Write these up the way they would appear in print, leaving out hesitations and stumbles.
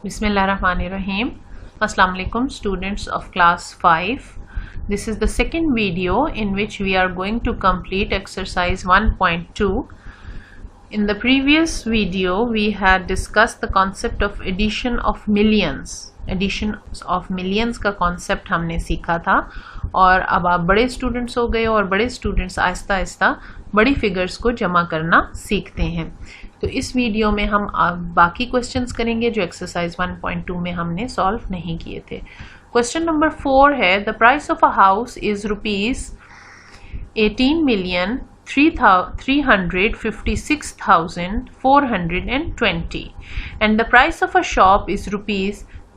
Bismillahirrahmanirrahim. Assalamu alaikum students of class 5. This is the second video in which we are going to complete exercise 1.2. In the previous video we had discussed the concept of addition of millions. Addition of millions का concept हमने सीखा था और अब आप बड़े students हो गए और बड़े स्टूडेंट्स आहिस्ता आहिस्ता बड़ी फिगर्स को जमा करना सीखते हैं। तो इस वीडियो में हम बाकी क्वेश्चंस करेंगे जो एक्सरसाइज 1.2 में हमने सॉल्व नहीं किए थे। क्वेश्चन नंबर 4 है, the price of a house is ₹18,356,420 and the price of a shop is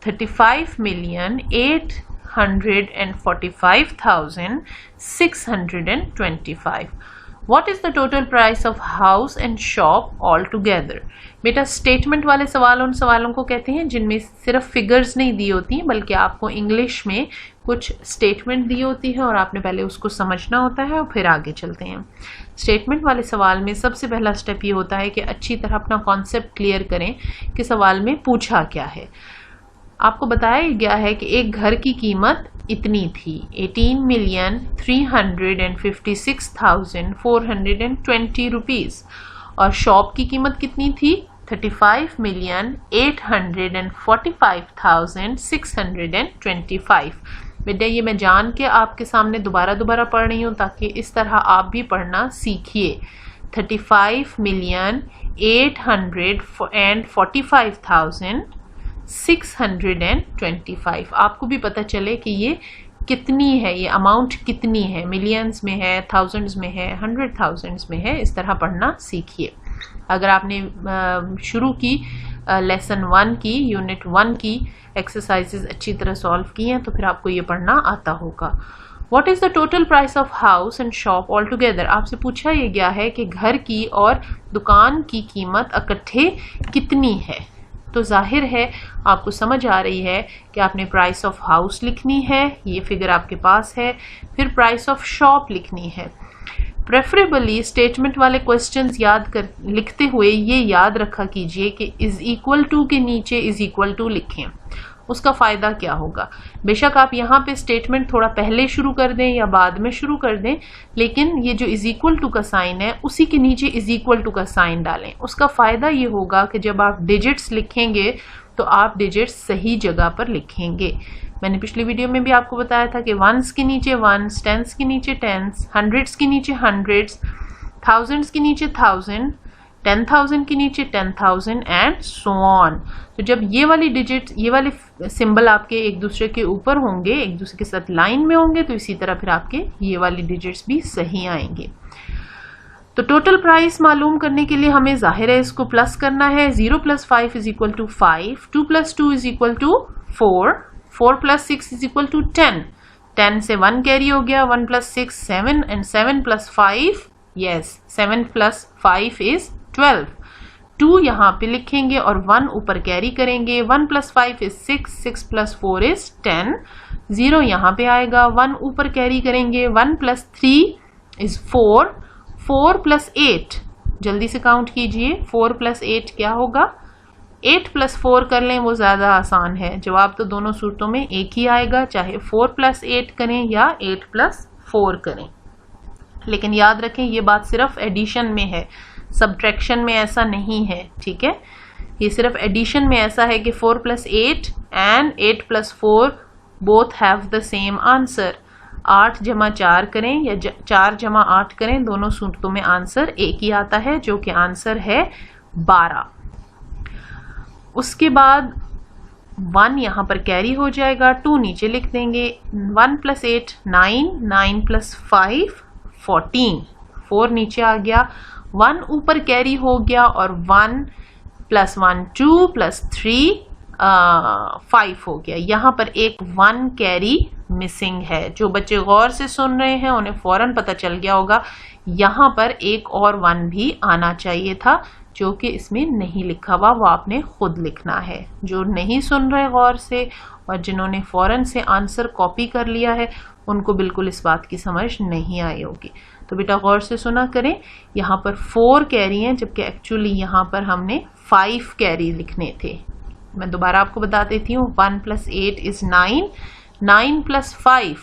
₹35,845,625. What is the total price of house and shop all together? बेटा स्टेटमेंट वाले सवाल उन सवालों को कहते हैं जिनमें सिर्फ फिगर्स नहीं दी होती बल्कि आपको इंग्लिश में कुछ स्टेटमेंट दी होती है और आपने पहले उसको समझना होता है और फिर आगे चलते हैं। स्टेटमेंट वाले सवाल में सबसे पहला स्टेप ये होता है कि अच्छी तरह अपना कॉन्सेप्ट क्लियर करें कि सवाल में पूछा क्या है। आपको बताया गया है कि एक घर की कीमत इतनी थी, 18,356,420 रुपीस, और शॉप की कीमत कितनी थी, 35,845,625। बेटा ये मैं जान के आपके सामने दोबारा पढ़ रही हूँ ताकि इस तरह आप भी पढ़ना सीखिए। 35,845,625 आपको भी पता चले कि ये कितनी है, ये अमाउंट कितनी है, मिलियंस में है, थाउजेंड्स में है, 100,000s में है, इस तरह पढ़ना सीखिए। अगर आपने शुरू की लेसन 1 की यूनिट 1 की एक्सरसाइजेज अच्छी तरह सॉल्व की हैं तो फिर आपको ये पढ़ना आता होगा। What is the total price of house and shop all together? आपसे पूछा ये गया है कि घर की और दुकान की कीमत इकट्ठे कितनी है। तो जाहिर है आपको समझ आ रही है कि आपने प्राइस ऑफ हाउस लिखनी है, ये फिगर आपके पास है, फिर प्राइस ऑफ शॉप लिखनी है। प्रेफरेबली स्टेटमेंट वाले क्वेश्चंस लिखते हुए ये याद रखा कीजिए कि इज इक्वल टू के नीचे इज इक्वल टू लिखें। उसका फायदा क्या होगा, बेशक आप यहाँ पे स्टेटमेंट थोड़ा पहले शुरू कर दें या बाद में शुरू कर दें, लेकिन ये जो इज इक्वल टू का साइन है उसी के नीचे इज इक्वल टू का साइन डालें। उसका फायदा ये होगा कि जब आप डिजिट्स लिखेंगे तो आप डिजिट्स सही जगह पर लिखेंगे। मैंने पिछली वीडियो में भी आपको बताया था कि वंस के नीचे वंस, टेंस के नीचे टेंस, हंड्रेड्स के नीचे हंड्रेड्स, थाउजेंड्स के नीचे 1000, 10,000 के नीचे 10,000 एंड सो ऑन। तो जब ये वाली डिजिट, ये वाले सिंबल आपके एक दूसरे के ऊपर होंगे, एक दूसरे के साथ लाइन में होंगे, तो इसी तरह फिर आपके ये वाली डिजिट्स भी सही आएंगे। तो टोटल प्राइस मालूम करने के लिए हमें जाहिर है इसको प्लस करना है। 0 + 5 = 5, 2 + 2 = 4, 4 + 6 = 10, 10 से 1 कैरी हो गया, 1 + 6 7 एंड 7 + 5 7 + 5 is 12। 2 यहाँ पे लिखेंगे और 1 ऊपर कैरी करेंगे, 1 + 5 is 6, 6 + 4 is 10, 0 यहाँ पे आएगा, 1 ऊपर कैरी करेंगे, 1 + 3 is 4, 4 + 8 जल्दी से काउंट कीजिए, 4 + 8 क्या होगा, 8 + 4 कर लें, वो ज़्यादा आसान है। जवाब तो दोनों सूरतों में एक ही आएगा, चाहे 4 + 8 करें या 8 + 4 करें। लेकिन याद रखें ये बात सिर्फ एडिशन में है, सब्ट्रैक्शन में ऐसा नहीं है, ठीक है। ये सिर्फ एडिशन में ऐसा है कि 4 + 8 and 8 + 4 both have the same answer. 8 + 4 करें या 4 + 8 करें, दोनों सूरतों में आंसर एक ही आता है जो कि आंसर है 12। उसके बाद 1 यहाँ पर कैरी हो जाएगा, 2 नीचे लिख देंगे, 1 + 8 9, 9 + 5 14, 4 नीचे आ गया, 1 ऊपर कैरी हो गया और 1 + 1 2 + 3 5 हो गया। यहाँ पर एक 1 कैरी मिसिंग है। जो बच्चे गौर से सुन रहे हैं उन्हें फौरन पता चल गया होगा यहाँ पर एक और 1 भी आना चाहिए था जो कि इसमें नहीं लिखा हुआ, वो आपने खुद लिखना है। जो नहीं सुन रहे गौर से और जिन्होंने फौरन से आंसर कॉपी कर लिया है उनको बिल्कुल इस बात की समझ नहीं आई होगी। तो बेटा गौर से सुना करें, यहाँ पर 4 कैरी हैं जबकि एक्चुअली यहाँ पर हमने 5 कैरी लिखने थे। मैं दोबारा आपको बता देती हूँ, 1 + 8 इज 9, 9 + 5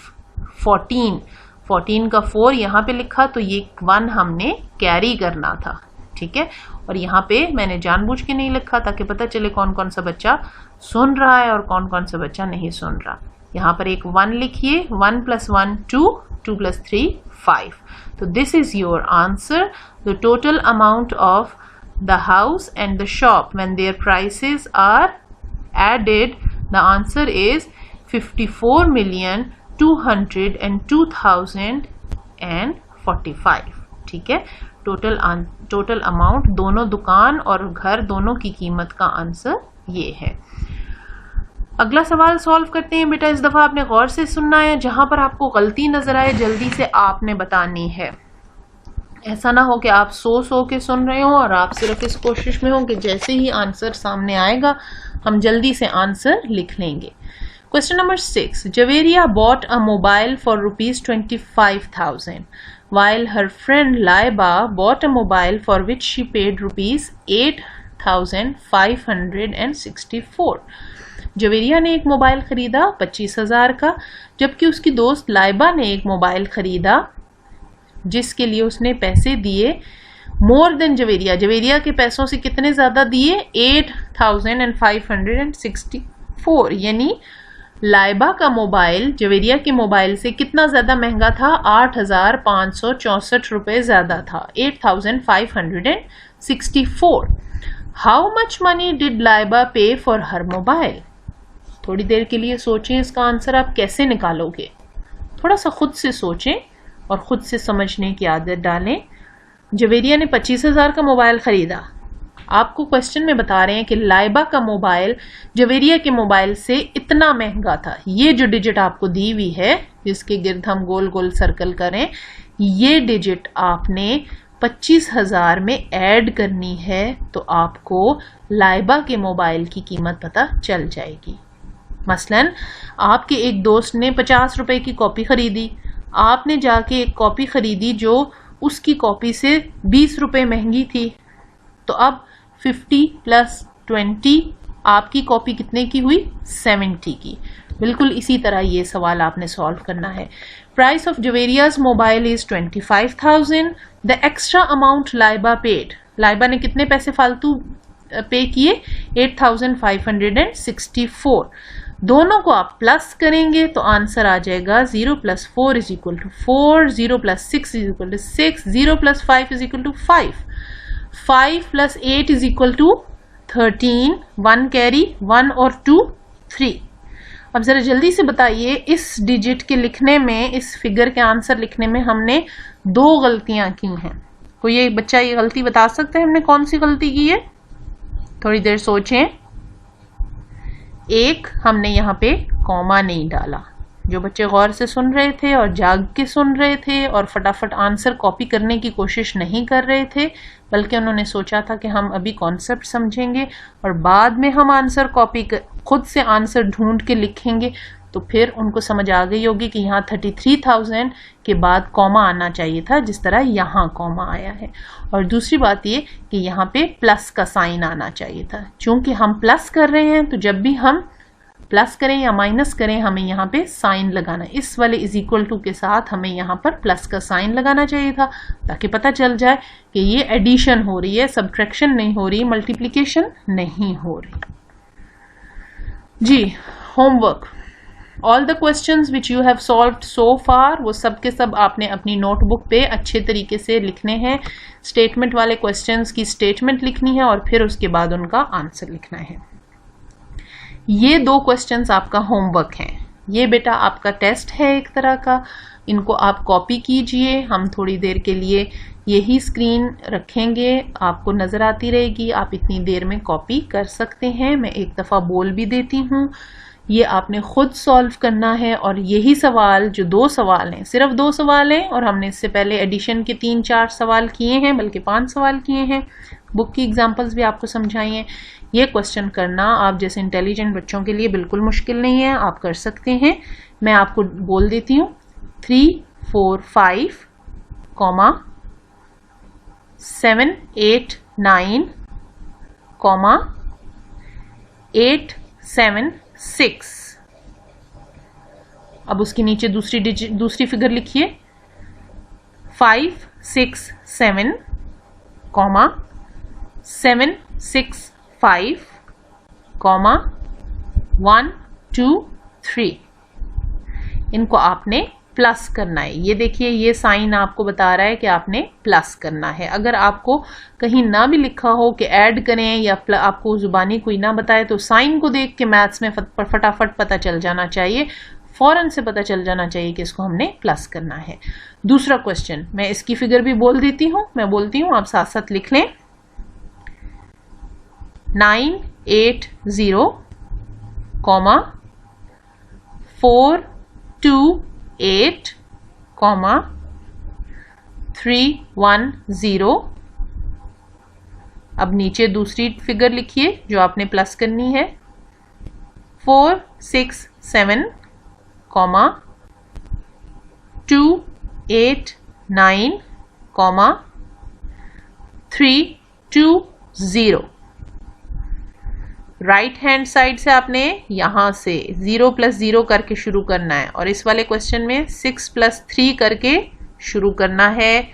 14, 14 का 4 यहाँ पे लिखा, तो ये 1 हमने कैरी करना था, ठीक है। और यहाँ पे मैंने जानबूझ के नहीं लिखा ताकि पता चले कौन कौन सा बच्चा सुन रहा है और कौन कौन सा बच्चा नहीं सुन रहा। यहाँ पर एक 1 लिखिए, 1 + 1 2, 2 + 3 5। तो this is your answer. The total amount of the house and the shop when their prices are added, the answer is 54,202,045, ठीक है। टोटल अमाउंट दोनों दुकान और घर दोनों की कीमत का आंसर ये है। अगला सवाल सॉल्व करते हैं। बेटा इस दफा आपने गौर से सुनना है, जहां पर आपको गलती नजर आए जल्दी से आपने बतानी है। ऐसा ना हो कि आप सो के सुन रहे हो और आप सिर्फ इस कोशिश में हो कि जैसे ही आंसर सामने आएगा हम जल्दी से आंसर लिख लेंगे। Question number 6, Javeria bought a mobile for ₹25,000 while her friend Laiba bought a mobile for which she paid ₹8,564। Javeria ने एक मोबाइल खरीदा 25,000 का, जबकि उसकी दोस्त लाइबा ने एक मोबाइल खरीदा जिसके लिए उसने पैसे दिए मोर देन जवेरिया, जवेरिया के पैसों से कितने ज्यादा दिए, 8,564। यानी लाइबा का मोबाइल जवेरिया के मोबाइल से कितना ज्यादा महंगा था, 8,564 रुपए ज्यादा था, 8,564। How much money did Laiba पे फॉर हर मोबाइल। थोड़ी देर के लिए सोचें, इसका आंसर आप कैसे निकालोगे, थोड़ा सा खुद से सोचें और खुद से समझने की आदत डालें। जवेरिया ने 25,000 का मोबाइल खरीदा, आपको क्वेश्चन में बता रहे हैं कि लाइबा का मोबाइल जवेरिया के मोबाइल से इतना महंगा था। ये जो डिजिट आपको दी हुई है जिसके गिर्द हम गोल गोल सर्कल करें, ये डिजिट आपने 25,000 में ऐड करनी है तो आपको लाइबा के मोबाइल की कीमत पता चल जाएगी। मसलन आपके एक दोस्त ने 50 रुपए की कॉपी खरीदी, आपने जाके एक कॉपी खरीदी जो उसकी कॉपी से 20 रुपए महंगी थी, तो अब 50 + 20 आपकी कॉपी कितने की हुई, 70 की। बिल्कुल इसी तरह ये सवाल आपने सॉल्व करना है। Price of Javeria's mobile is 25,000, the extra amount Laiba paid, Laiba ने कितने पैसे फालतू पे किए, 8,564। दोनों को आप प्लस करेंगे तो आंसर आ जाएगा 0 + 4 = 4, 0 + 6 = 6, 0 + 5 = 5, 5 + 8 = 13, 1 कैरी, 1 और 2 3। अब जरा जल्दी से बताइए, इस डिजिट के लिखने में, इस फिगर के आंसर लिखने में हमने 2 गलतियां की हैं। कोई एक बच्चा ये गलती बता सकता है हमने कौन सी गलती की है? थोड़ी देर सोचें। एक, हमने यहाँ पे कॉमा नहीं डाला। जो बच्चे गौर से सुन रहे थे और जाग के सुन रहे थे और फटाफट आंसर कॉपी करने की कोशिश नहीं कर रहे थे, बल्कि उन्होंने सोचा था कि हम अभी कॉन्सेप्ट समझेंगे और बाद में हम आंसर खुद से आंसर ढूंढ के लिखेंगे, तो फिर उनको समझ आ गई होगी कि यहाँ 33,000 के बाद कॉमा आना चाहिए था, जिस तरह यहाँ कॉमा आया है। और दूसरी बात ये कि यहाँ पे प्लस का साइन आना चाहिए था। चूंकि हम प्लस कर रहे हैं तो जब भी हम प्लस करें या माइनस करें हमें यहाँ पे साइन लगाना, इस वाले = के साथ हमें यहाँ पर प्लस का साइन लगाना चाहिए था, ताकि पता चल जाए कि ये एडिशन हो रही है, सब्ट्रैक्शन नहीं हो रही, मल्टीप्लिकेशन नहीं हो रही। जी, homework, all the questions which you have solved so far, वो सब के सब आपने अपनी नोटबुक पे अच्छे तरीके से लिखने हैं। स्टेटमेंट वाले क्वेश्चंस की स्टेटमेंट लिखनी है और फिर उसके बाद उनका आंसर लिखना है। ये 2 क्वेश्चंस आपका होमवर्क हैं। ये बेटा आपका टेस्ट है एक तरह का, इनको आप कॉपी कीजिए। हम थोड़ी देर के लिए यही स्क्रीन रखेंगे, आपको नजर आती रहेगी, आप इतनी देर में कॉपी कर सकते हैं। मैं एक दफा बोल भी देती हूँ, ये आपने खुद सॉल्व करना है। और यही सवाल, जो 2 सवाल हैं, सिर्फ 2 सवाल हैं, और हमने इससे पहले एडिशन के 3-4 सवाल किए हैं, बल्कि 5 सवाल किए हैं। बुक की एग्जाम्पल्स भी आपको समझाई हैं। ये क्वेश्चन करना आप जैसे इंटेलिजेंट बच्चों के लिए बिल्कुल मुश्किल नहीं है, आप कर सकते हैं। मैं आपको बोल देती हूँ, 3, 4, 5, 7, 8, 9, 8 7 6। अब उसके नीचे दूसरी फिगर लिखिए 5 6 7 कॉमा 7 6 5 कॉमा 1 2 3। इनको आपने प्लस करना है। ये देखिए, ये साइन आपको बता रहा है कि आपने प्लस करना है। अगर आपको कहीं ना भी लिखा हो कि ऐड करें या आपको जुबानी कोई ना बताए तो साइन को देख के मैथ्स में फटाफट पता चल जाना चाहिए, फौरन से पता चल जाना चाहिए कि इसको हमने प्लस करना है। दूसरा क्वेश्चन, मैं इसकी फिगर भी बोल देती हूं, मैं बोलती हूं, आप साथ साथ लिख लें। 9 8 0 कॉमा 4 2 8 कॉमा 3 1 0। अब नीचे दूसरी फिगर लिखिए जो आपने प्लस करनी है 4 6 7 comma 2 8 9 comma 3 2 0। Right hand side से आपने यहां से 0 + 0 करके शुरू करना है और इस वाले क्वेश्चन में 6 + 3 करके शुरू करना है।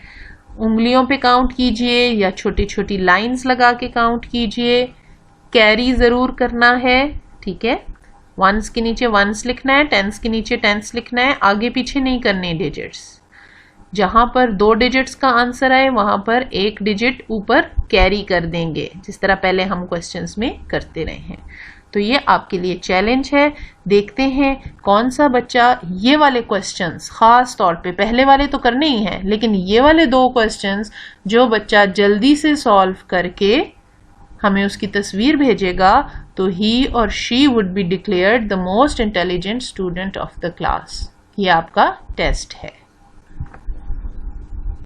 उंगलियों पे काउंट कीजिए या छोटी छोटी लाइंस लगा के काउंट कीजिए। कैरी जरूर करना है, ठीक है। वंस के नीचे वंस लिखना है, टेंस के नीचे टेंस लिखना है, आगे पीछे नहीं करने डिजिट्स। जहां पर 2 डिजिट्स का आंसर आए वहां पर 1 डिजिट ऊपर कैरी कर देंगे, जिस तरह पहले हम क्वेश्चंस में करते रहे हैं। तो ये आपके लिए चैलेंज है। देखते हैं कौन सा बच्चा ये वाले क्वेश्चंस, खास तौर पे पहले वाले तो करने ही हैं, लेकिन ये वाले 2 क्वेश्चंस जो बच्चा जल्दी से सॉल्व करके हमें उसकी तस्वीर भेजेगा तो ही और she would be declared the most intelligent student of the class. ये आपका टेस्ट है।